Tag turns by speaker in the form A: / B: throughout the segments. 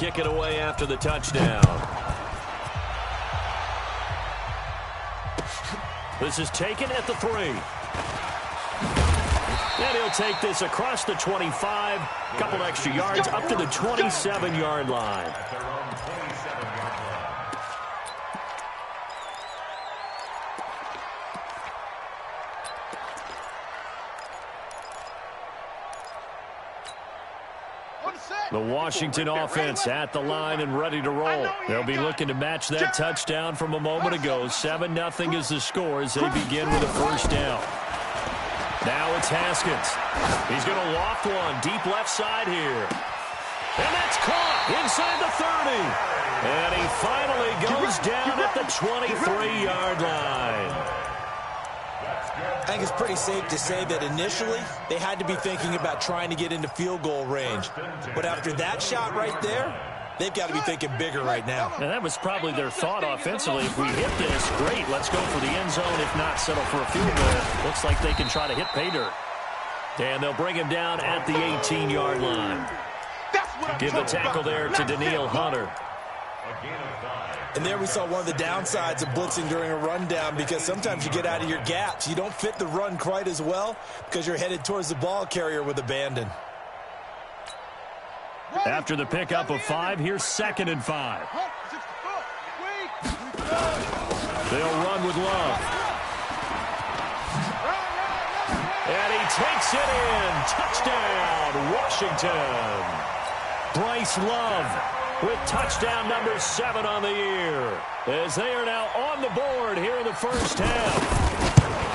A: kick it away after the touchdown. This is taken at the 3. And he'll take this across the 25. Couple extra yards up to the 27-yard line. The Washington offense at the line and ready to roll. They'll be looking to match that touchdown from a moment ago. 7-0 is the score as they begin with a first down. Now it's Haskins. He's going to loft one deep left side here. And that's caught inside the 30. And he finally goes down at the 23-yard line.
B: I think it's pretty safe to say that initially they had to be thinking about trying to get into field goal range. But after that shot right there, they've got to be thinking bigger right now.
A: And that was probably their thought offensively. If we hit this, great, let's go for the end zone. If not, settle for a field goal. Looks like they can try to hit pay dirt. And they'll bring him down at the 18-yard line. Give the tackle there to Danielle Hunter.
B: And there we saw one of the downsides of blitzing during a rundown, because sometimes you get out of your gaps. You don't fit the run quite as well because you're headed towards the ball carrier with abandon.
A: After the pickup of 5, here's 2nd and 5. They'll run with Love. And he takes it in. Touchdown, Washington. Bryce Love with touchdown number 7 on the year, as they are now on the board here in the first half.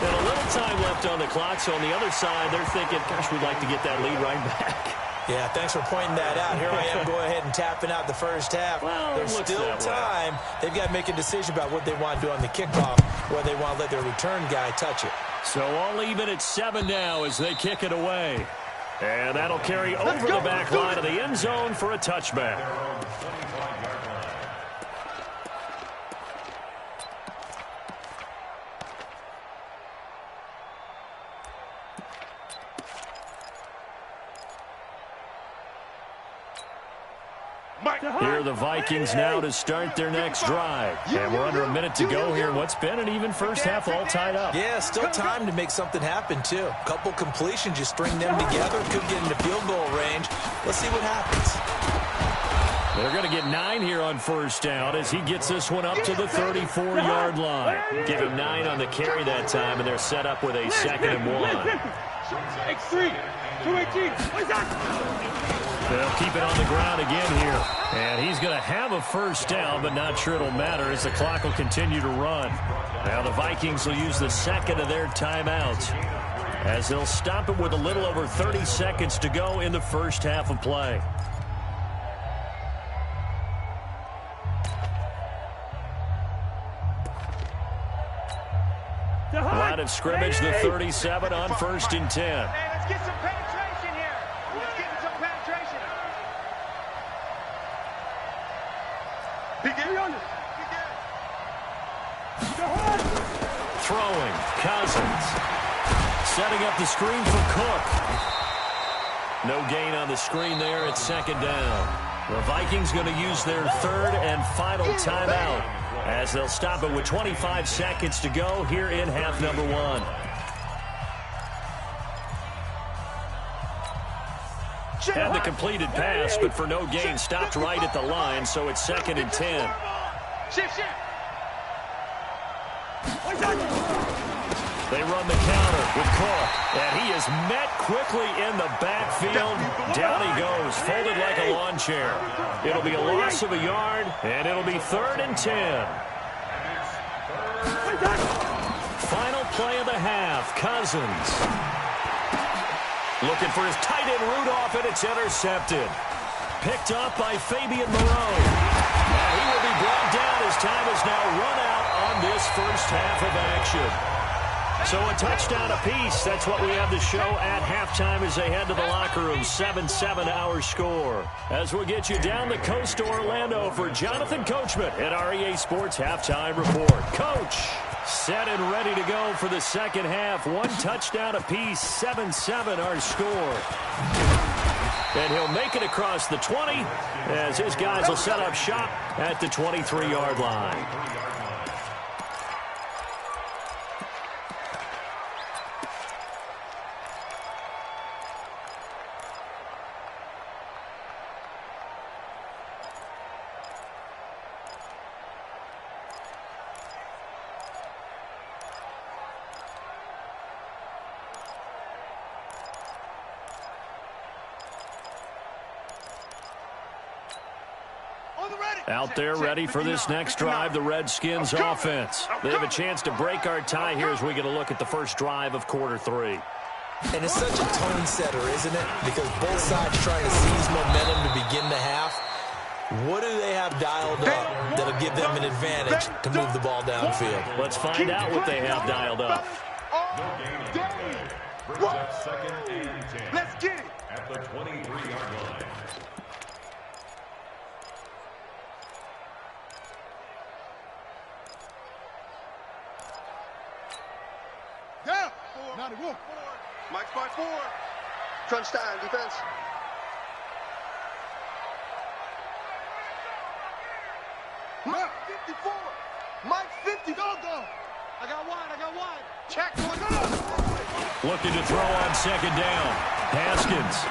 A: And a little time left on the clock, so on the other side, they're thinking, gosh, we'd like to get that lead right back.
B: Yeah, thanks for pointing that out. Here I am going ahead and tapping out the first half.
A: Well,
B: there's still time. They've got to make a decision about what they want to do on the kickoff, whether they want to let their return guy touch it.
A: So all even at 7 now as they kick it away. And that'll carry over the back line of the end zone for a touchback. Here are the Vikings now to start their next drive. And we're under a minute to go here. What's been an even first half, all tied up.
B: Yeah, still time to make something happen, too. A couple completions, you string them together, could get into field goal range. Let's see what happens.
A: They're going to get 9 here on first down as he gets this one up to the 34-yard line. Give him 9 on the carry that time, and they're set up with a 2nd and 1.
C: X3, 218.
A: They'll keep it on the ground again here. And he's going to have a first down, but not sure it'll matter as the clock will continue to run. Now the Vikings will use the 2nd of their timeouts as they'll stop it with a little over 30 seconds to go in the first half of play. Line of scrimmage, the 37 on 1st and 10.
C: Hey, let's get some penetration here. Let's get some penetration.
A: Throwing, Cousins. Setting up the screen for Cook. No gain on the screen there at 2nd down. The Vikings going to use their 3rd and final timeout as they'll stop it with 25 seconds to go here in half number 1. Had the completed pass, but for no gain, stopped right at the line, so it's 2nd and 10. They run the counter with Cook, and he is met quickly in the backfield. Down he goes, folded like a lawn chair. It'll be a loss of a yard, and it'll be 3rd and 10. Final play of the half, Cousins. Looking for his tight end Rudolph, and it's intercepted. Picked up by Fabian Moreau. And he will be brought down as time is now run out on this first half of action. So a touchdown apiece. That's what we have to show at halftime as they head to the locker room. 7-7 our score. As we'll get you down the coast to Orlando for Jonathan Coachman at our EA Sports Halftime Report. Coach, set and ready to go for the second half. 1 touchdown apiece. 7-7 our score. And he'll make it across the 20 as his guys will set up shop at the 23-yard line. Out there ready for this next drive, the Redskins offense. They have a chance to break our tie here as we get a look at the first drive of quarter 3.
B: And it's such a tone setter, isn't it? Because both sides trying to seize momentum to begin the half. What do they have dialed up that'll give them an advantage to move the ball downfield?
A: Let's find out what they have dialed up.
C: Let's get it.
D: At the 23-yard line.
C: Down. 91. Mike's by 4. Crunch time, defense. Mike 54. Mike 50. Go. I got wide. Check.
A: Looking to throw on second down. Haskins.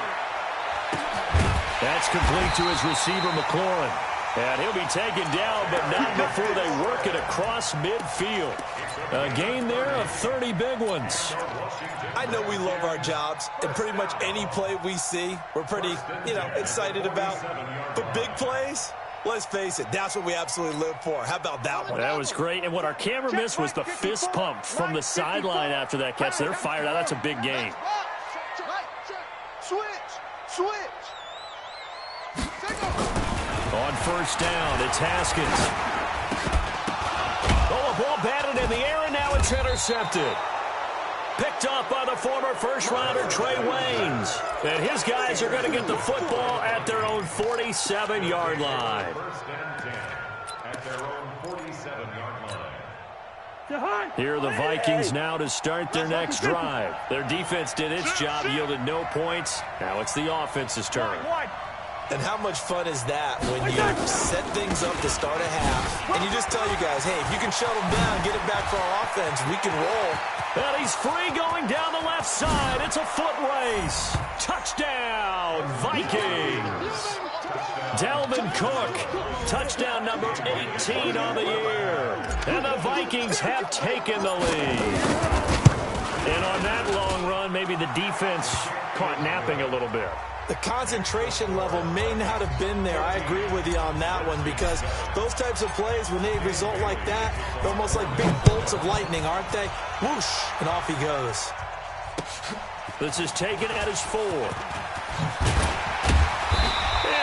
A: That's complete to his receiver, McLaurin. And he'll be taken down, but not before they work it across midfield. A gain there of 30 big ones.
B: I know we love our jobs, and pretty much any play we see, we're pretty, excited about. But big plays, let's face it, that's what we absolutely live for. How about that one?
A: That was great, and what our camera missed was the fist pump from the sideline after that catch. They're fired out. That's a big gain.
C: Switch.
A: On first down, it's Haskins. Oh, a ball batted in the air, and now it's intercepted. Picked up by the former first-rounder Trey Waynes. And his guys are going to get the football at their own 47-yard line.
D: First and 10 at their own 47-yard line.
A: Here are the Vikings now to start their next drive. Their defense did its job, yielded no points. Now it's the offense's turn.
B: And how much fun is that when you set things up to start a half, and you just tell you guys, hey, if you can shut them down, get it back for our offense, we can roll.
A: And he's free going down the left side. It's a foot race. Touchdown, Vikings. Dalvin Cook, touchdown number 18 on the year. And the Vikings have taken the lead. And on that long run, maybe the defense caught napping a little bit.
B: The concentration level may not have been there. I agree with you on that one, because those types of plays, when they result like that, they're almost like big bolts of lightning, aren't they? Whoosh, and off he goes.
A: This is taken at his 4. And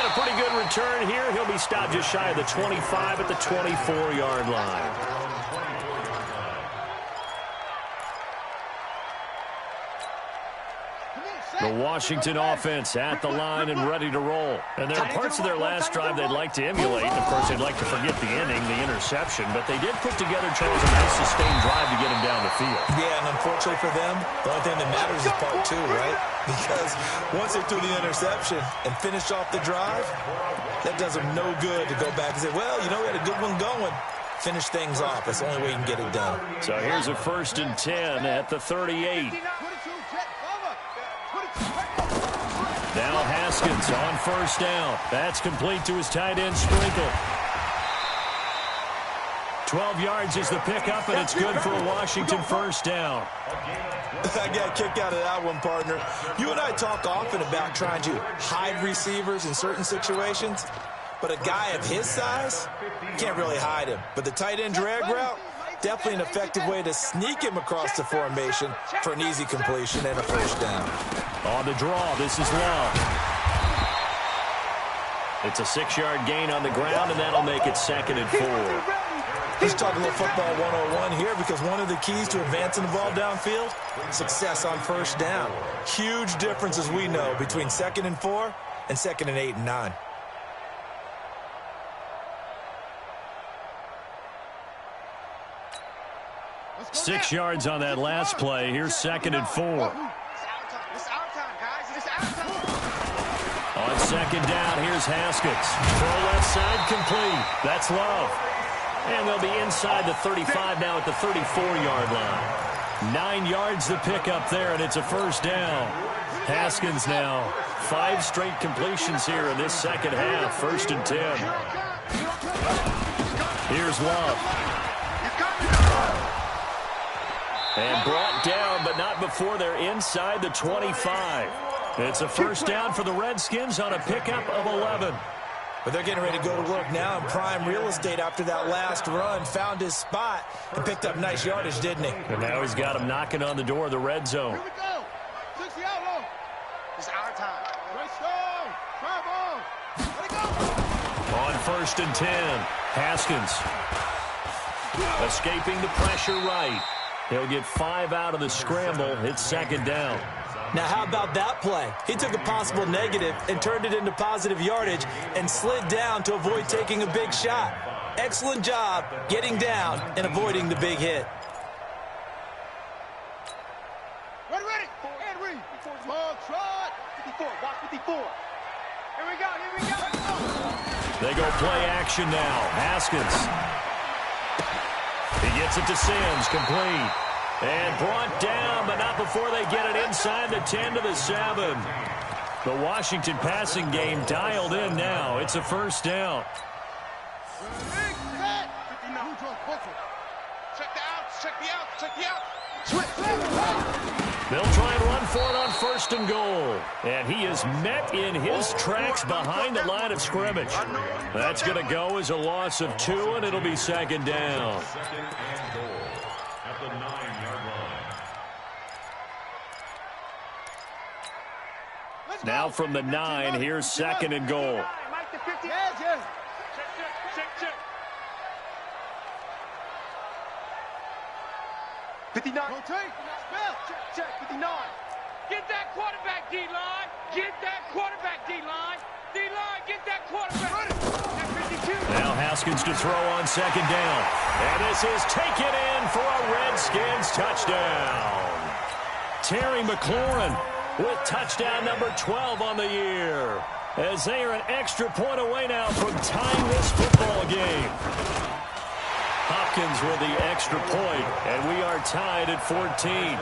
A: a pretty good return here. He'll be stopped just shy of the 25 at the 24-yard line. The Washington offense at the line and ready to roll. And there are parts of their last drive they'd like to emulate. And, of course, they'd like to forget the inning, the interception. But they did put together, Charles, a nice sustained drive to get him down the field.
B: Yeah, and unfortunately for them, the only thing that matters is part 2, right? Because once they threw the interception and finished off the drive, that does them no good to go back and say, well, we had a good one going. Finish things off. That's the only way you can get it done.
A: So here's a 1st and 10 at the 38. Now Haskins on first down. That's complete to his tight end, Sprinkle. 12 yards is the pickup, and it's good for a Washington first down.
B: I got a kick out of that one, partner. You and I talk often about trying to hide receivers in certain situations, but a guy of his size, can't really hide him. But the tight end drag route, definitely an effective way to sneak him across the formation for an easy completion and a first down.
A: On the draw, this is Love. It's a 6-yard gain on the ground, and that'll make it 2nd and 4.
B: Let's talk a little football 101 here, because one of the keys to advancing the ball downfield, success on first down. Huge difference, as we know, between 2nd and 4 and 2nd and 8 and 9.
A: Six yards on that last play. Here's 2nd and 4. second down. Here's Haskins. Throw left side complete. That's Love. And they'll be inside the 35 now at the 34-yard line. 9 yards to pick up there, and it's a first down. Haskins now 5 straight completions here in this second half. 1st and 10. Here's Love. And brought down, but not before they're inside the 25. It's a first down for the Redskins on a pickup of 11.
B: But they're getting ready to go to work now in prime real estate after that last run. Found his spot and picked up nice yardage, didn't he?
A: And now he's got him knocking on the door of the red zone.
C: Here we go. 60 out low. It's our time. Let's go. Travel. Let it go.
A: On 1st and 10, Haskins escaping the pressure right. He'll get 5 out of the scramble. It's 2nd down.
B: Now, how about that play? He took a possible negative and turned it into positive yardage and slid down to avoid taking a big shot. Excellent job getting down and avoiding the big hit.
C: Ready. And read. Small trot. 54. Watch 54. Here we go.
A: They go play action now. Haskins. He gets it to Sims, complete. And brought down, but not before they get it inside the 10 to the 7. The Washington passing game dialed in now. It's a first down.
C: Check the out.
A: They'll try and run for it on 1st and goal. And he is met in his tracks behind the line of scrimmage. That's going to go as a loss of 2, and it'll be 2nd down.
D: 2nd and goal at the 9-yard line.
A: Now from the 9, here's 2nd and goal.
C: Mike the 50 edges. Check. 59. Check. 59. Get that quarterback, D-line. Get that quarterback, D-line. D-line, get that quarterback.
A: Now Haskins to throw on 2nd down. And this is taken in for a Redskins touchdown. Terry McLaurin with touchdown number 12 on the year, as they are an extra point away now from tying this football game. Hopkins with the extra point, and we are tied at 14.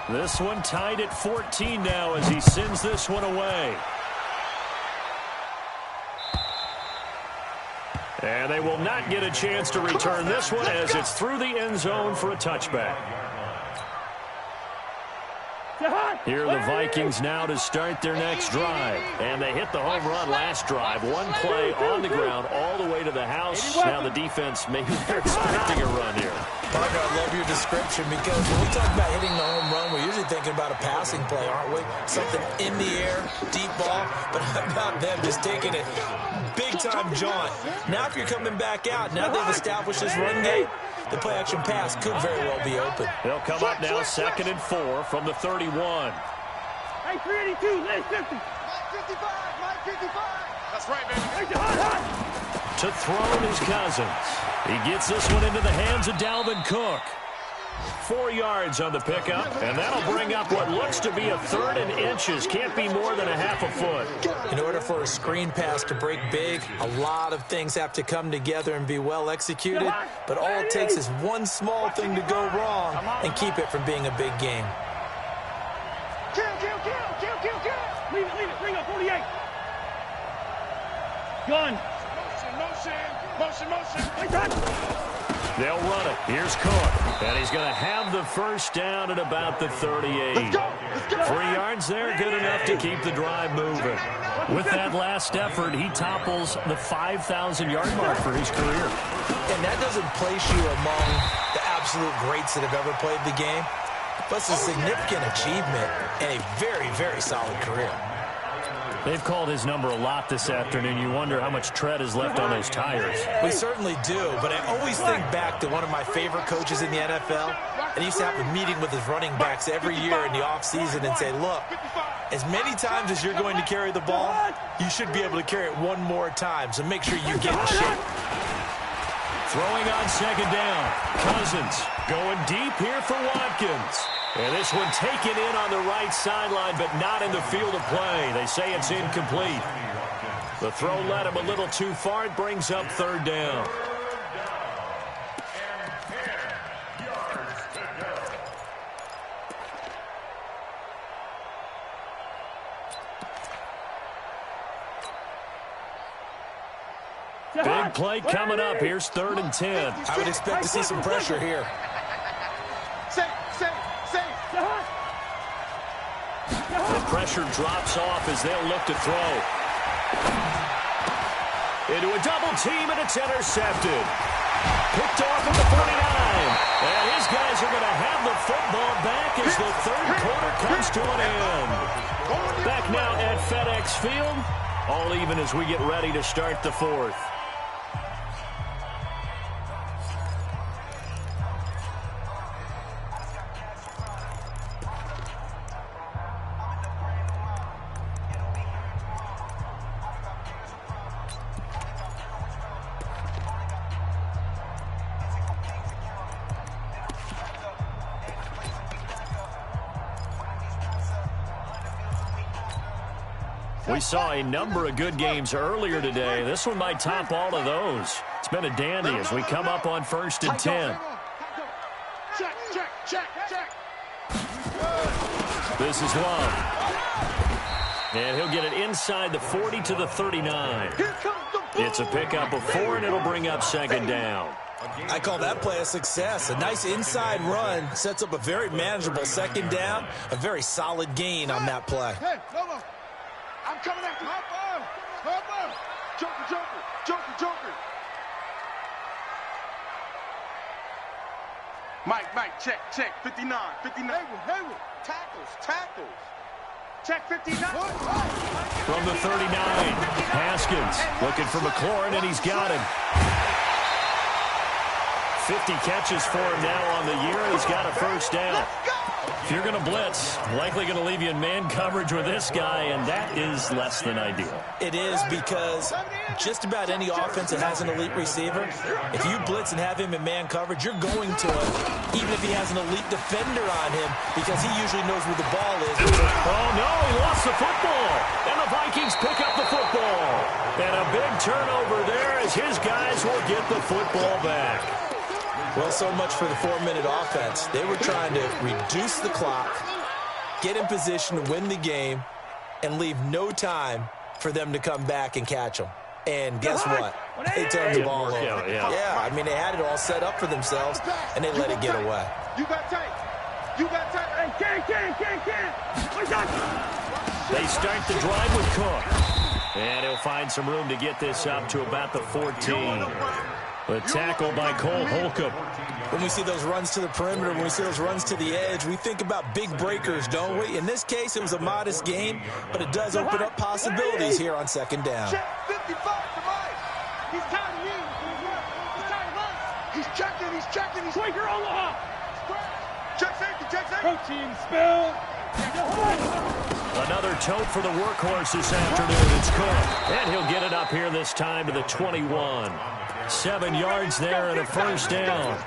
A: This one tied at 14 now as he sends this one away. And they will not get a chance to return this one as it's through the end zone for a touchback. Here are the Vikings now to start their next drive. And they hit the home run last drive. One play on the ground all the way to the house. Now the defense, maybe they're expecting a run here.
B: Parker, I love your description because when we talk about hitting the home run, we're usually thinking about a passing play, aren't we? Something in the air, deep ball. But how about them just taking it big-time jaunt? Now if you're coming back out, now they've established this run game, the play-action pass could very well be open.
A: They'll come up now 2nd and 4 from the 31.
C: Hey, 382, let's 50. Mike 55. That's right, baby.
A: To throw his Cousins. He gets this one into the hands of Dalvin Cook. 4 yards on the pickup, and that'll bring up what looks to be a 3rd and inches. Can't be more than a half a foot.
B: In order for a screen pass to break big, a lot of things have to come together and be well executed. But all it takes is one small thing to go wrong and keep it from being a big game.
C: Kill. Leave it. Bring up 48. Gun. Motion.
A: They'll run it. Here's Cook. And he's going to have the first down at about the 38.
C: Let's go.
A: 3 yards there, good enough to keep the drive moving. With that last effort, he topples the 5,000-yard mark for his career.
B: And that doesn't place you among the absolute greats that have ever played the game. But it's a significant achievement and a very, very solid career.
A: They've called his number a lot this afternoon. You wonder how much tread is left on those tires.
B: We certainly do, but I always think back to one of my favorite coaches in the NFL. And he used to have a meeting with his running backs every year in the offseason and say, look, as many times as you're going to carry the ball, you should be able to carry it one more time, so make sure you get in shape.
A: Throwing on 2nd down, Cousins. Going deep here for Watkins. And this one taken in on the right sideline, but not in the field of play. They say it's incomplete. The throw led him a little too far. It brings up third down. Big play coming up. Here's 3rd and 10.
B: I would expect to see some pressure here.
A: The pressure drops off as they'll look to throw. Into a double team, and it's intercepted. Picked off at the 49. And his guys are going to have the football back as the third quarter comes to an end. Back now at FedEx Field. All even as we get ready to start the fourth. We saw a number of good games earlier today. This one might top all of those. It's been a dandy as we come up on 1st and 10.
C: Check.
A: This is Love. And he'll get it inside the 40 to the 39. It's a pickup of 4, and it'll bring up 2nd down.
B: I call that play a success. A nice inside run sets up a very manageable 2nd down. A very solid gain on that play.
C: Hey, no. I'm coming after you. Hop on. Joker. Mike, check. 59. Hayward. Tackles. Check 59.
A: From the 39, Haskins looking for McLaurin, and he's got him. 50 catches for him now on the year, and he's got a 1st down. If you're going to blitz, likely going to leave you in man coverage with this guy, and that is less than ideal.
B: It is, because just about any offense that has an elite receiver, if you blitz and have him in man coverage, you're going to him, even if he has an elite defender on him, because he usually knows where the ball is.
A: Oh, no, he lost the football. And the Vikings pick up the football. And a big turnover there as his guys will get the football back.
B: Well, so much for the 4-minute offense. They were trying to reduce the clock, get in position to win the game, and leave no time for them to come back and catch them. And guess what? They turned the ball over. Yeah, I mean, they had it all set up for themselves, and they let it get away.
C: You got tight. Hey, can't.
A: They start the drive with Cook. And he'll find some room to get this up to about the 14. The tackle by Cole Holcomb.
B: When we see those runs to the perimeter, when we see those runs to the edge, we think about big breakers, don't we? In this case, it was a modest gain, but it does open up possibilities here on 2nd down.
C: Check 55 to Mike. He's tired of you. He's tired of us. He's checking. He's Quaker Omaha. Check safety. Protein spill.
A: Another tote for the workhorse this afternoon. It's Cook. And he'll get it up here this time to the 21. 7 yards there and a 1st down.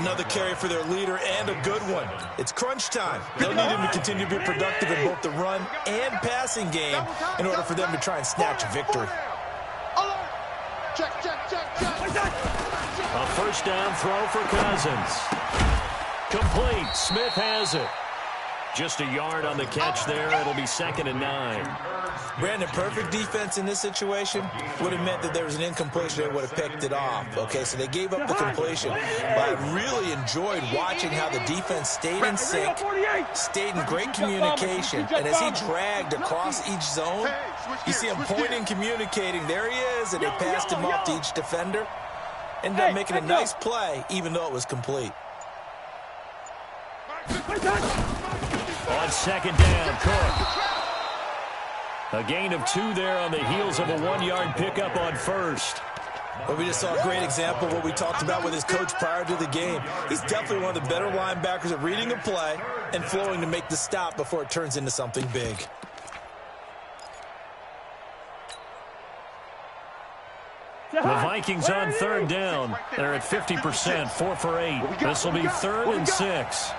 B: Another carry for their leader and a good one. It's crunch time. They'll need him to continue to be productive in both the run and passing game in order for them to try and snatch victory.
C: Check.
A: A 1st down throw for Cousins. Complete. Smith has it. Just a yard on the catch there. It'll be 2nd and 9.
B: Brandon, perfect defense in this situation would have meant that there was an incompletion. They would have picked it off. Okay, so they gave up the completion. But I really enjoyed watching how the defense stayed in sync, stayed in great communication. And as he dragged across each zone, you see him pointing, communicating. There he is, and they passed him off to each defender. Ended up making a nice play, even though it was complete.
A: On 2nd down, Cook. A gain of 2 there on the heels of a 1-yard pickup on 1st.
B: Well, we just saw a great example of what we talked about with his coach prior to the game. He's definitely one of the better linebackers at reading a play and flowing to make the stop before it turns into something big.
A: The Vikings on third down. They're at 50%, 4 for 8. This will be 3rd and 6.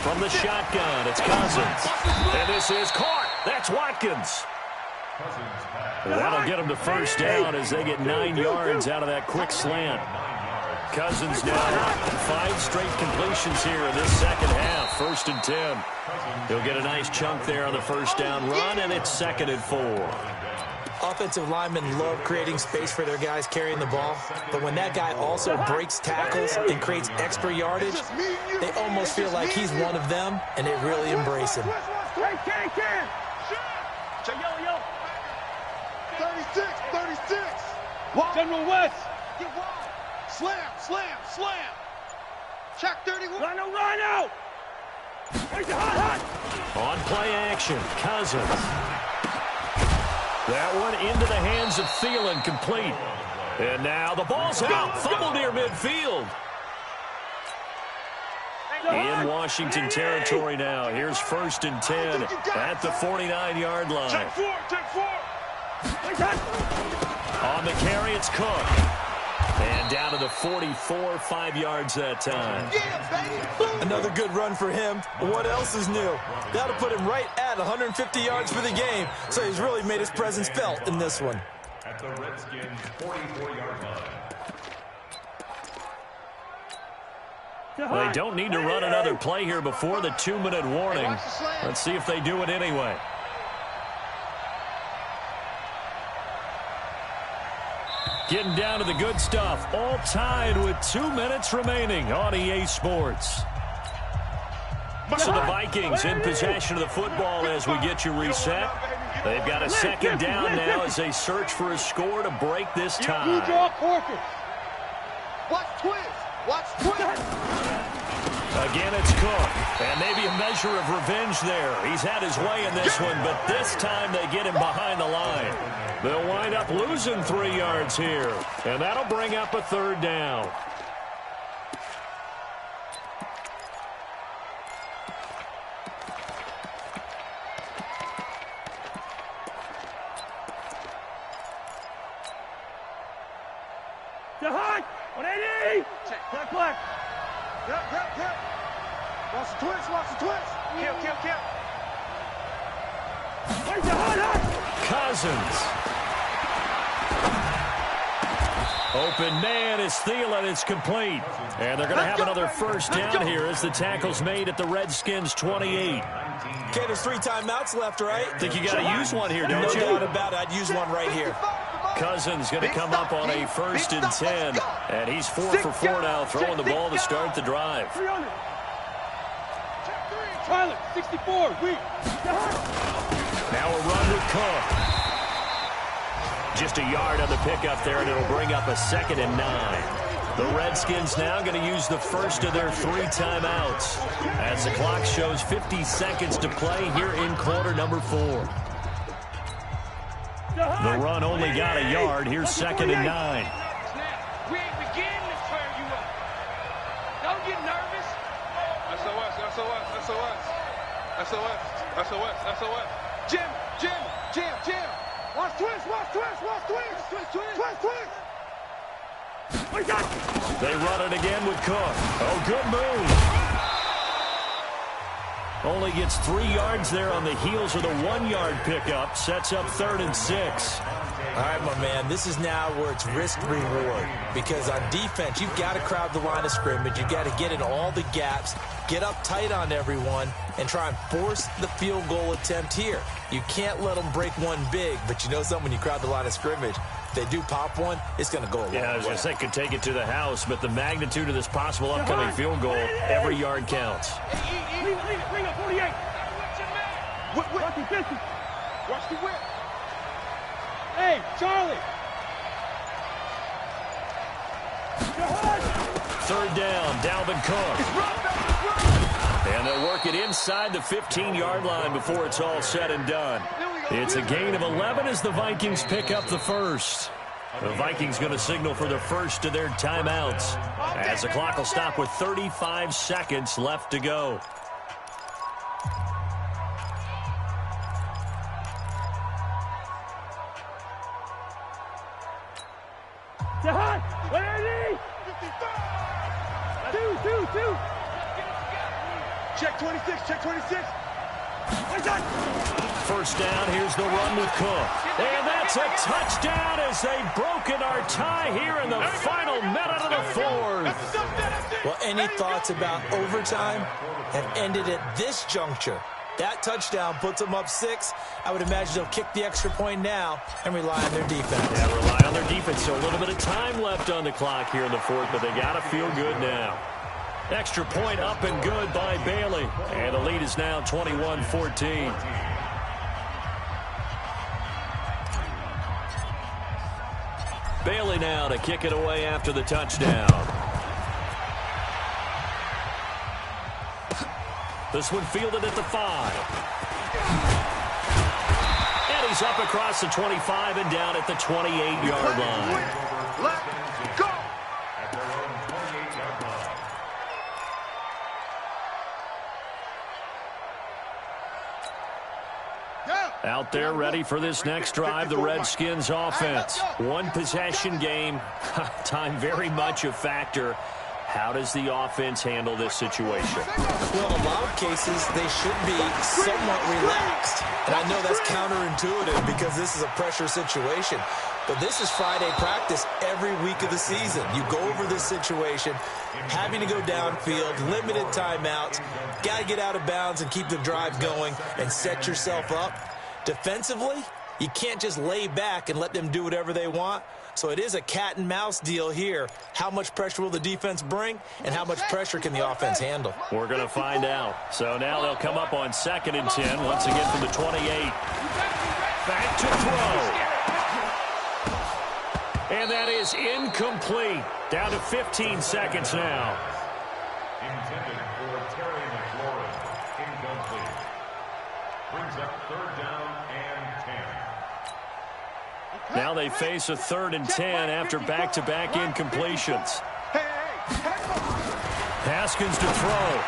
A: From the shotgun, it's Cousins. And this is caught. That's Watkins. That'll get them to first down as they get 9 yards out of that quick slant. Cousins now 5 straight completions here in this second half. 1st and 10. He'll get a nice chunk there on the first down run, and it's 2nd and 4.
B: Offensive linemen love creating space for their guys carrying the ball, but when that guy also breaks tackles and creates extra yardage, they almost feel like he's one of them, and they really embrace him.
C: 36. General West. Slam. Check 31. Rhino.
A: On play action, Cousins. That one into the hands of Thielen, complete. And now the ball's out, fumble near midfield. In Washington territory now. Here's 1st and 10 at the 49-yard line.
C: Check 4.
A: On the carry, it's Cook. And down to the 44, 5 yards that time.
B: Another good run for him. What else is new? That'll put him right at 150 yards for the game, so he's really made his presence felt in this one.
D: At the Redskins' 44-yard line.
A: They don't need to run another play here before the 2-minute warning. Let's see if they do it anyway. Getting down to the good stuff. All tied with 2 minutes remaining on EA Sports. So the Vikings in possession of the football as we get you reset. They've got a 2nd down now as they search for a score to break this tie.
C: Watch twist.
A: Again, it's Cook. And maybe a measure of revenge there. He's had his way in this one, but this time they get him behind the line. They'll wind up losing 3 yards here. And that'll bring up a 3rd down.
C: High. 180. Black. Yep. Watch the twist. Kill.
A: Cousins. Open man is Thielen. It's complete. And they're going to have another first down here as the tackle's made at the Redskins' 28.
B: Okay, there's 3 timeouts left, right?
A: Think you got to use one here, don't you?
B: No doubt about it. I'd use one right here.
A: Cousins going to come up on a 1st and 10. And he's 4 for 4 now, throwing the ball to start the drive.
C: 64.
A: Now a run with Cook. Just a yard on the pickup there, and it'll bring up a 2nd and 9. The Redskins now going to use the first of their 3 timeouts as the clock shows 50 seconds to play here in quarter number 4. The run only got a yard. Here's 2nd and 9.
C: We ain't beginning to turn you up. Don't get nervous. SOS. Jim. Watch twist.
A: They run it again with Cook. Oh, good move. Only gets 3 yards there on the heels of the 1-yard pickup. Sets up 3rd and 6.
B: All right, my man, this is now where it's risk-reward. Because on defense, you've got to crowd the line of scrimmage. You've got to get in all the gaps, get up tight on everyone, and try and force the field goal attempt here. You can't let them break one big, but you know something, when you crowd the line of scrimmage, if they do pop one, it's going to go a long way.
A: Yeah, I was going to say, could take it to the house, but the magnitude of this possible upcoming field goal, every yard counts.
C: Bring up 48. Watch the whip. Hey, Charlie.
A: 3rd down, Dalvin Cook. And they'll work it inside the 15-yard line before it's all said and done. It's a gain of 11 as the Vikings pick up the first. The Vikings going to signal for the first of their timeouts as the clock will stop with 35 seconds left to go.
C: Check 26, check 26.
A: First down, here's the run with Cook. And that's a touchdown as they've broken our tie here in the final minute of the fourth.
B: Well, any thoughts about overtime have ended at this juncture. That touchdown puts them up 6. I would imagine they'll kick the extra point now and rely on their defense.
A: Yeah, rely on their defense. So a little bit of time left on the clock here in the fourth, but they got to feel good now. Extra point up and good by Bailey. And the lead is now 21-14. Bailey now to kick it away after the touchdown. This one fielded at the 5. And he's up across the 25 and down at the 28-yard line.
C: Let's go.
D: At their own 28-yard line.
A: Out there ready for this next drive, the Redskins offense. One possession game, time very much a factor. How does the offense handle this situation?
B: Well, in a lot of cases, they should be somewhat relaxed. And I know that's counterintuitive because this is a pressure situation. But this is Friday practice every week of the season. You go over this situation, having to go downfield, limited timeouts, got to get out of bounds and keep the drive going and set yourself up. Defensively, you can't just lay back and let them do whatever they want. So it is a cat and mouse deal here. How much pressure will the defense bring, and how much pressure can the offense handle?
A: We're going to find out. So now they'll come up on 2nd and 10, once again from the 28. Back to throw. And that is incomplete. Down to 15 seconds now.
D: Intended for Terry McLaurin. Incomplete. Brings up 3rd down and 10.
A: Now they face a 3rd and 10 after back-to-back incompletions. Haskins to throw.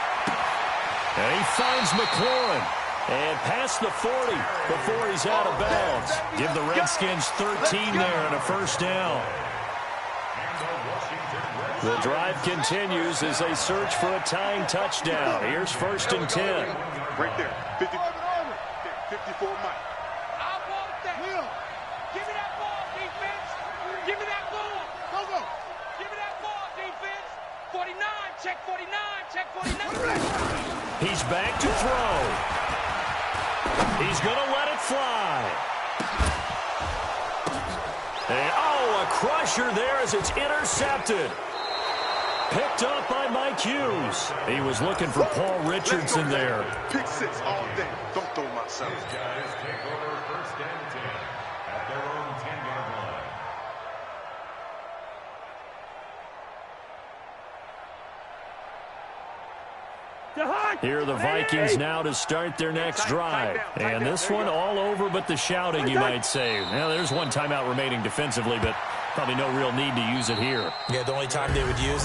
A: And he finds McLaurin. And past the 40 before he's out of bounds. Give the Redskins 13 there and a first down. The drive continues as they search for a tying touchdown. Here's 1st and 10.
C: Right there. 54 Mike. I'll ball it there. Give me that ball, defense. Give me that ball. Go. Give me that ball, defense. 49, check 49, check 49.
A: He's back to throw. He's going to let it fly. And, a crusher there as it's intercepted. Picked up by Mike Hughes. He was looking for Paul Richardson there.
C: Pick 6 all day. Don't throw myself.
D: These guys take over 1st and 10 at their own 10-yard line.
A: Here are the Vikings now to start their next drive. And this one all over but the shouting, you might say. Now, there's one timeout remaining defensively, but probably no real need to use it here.
B: Yeah, the only time they would use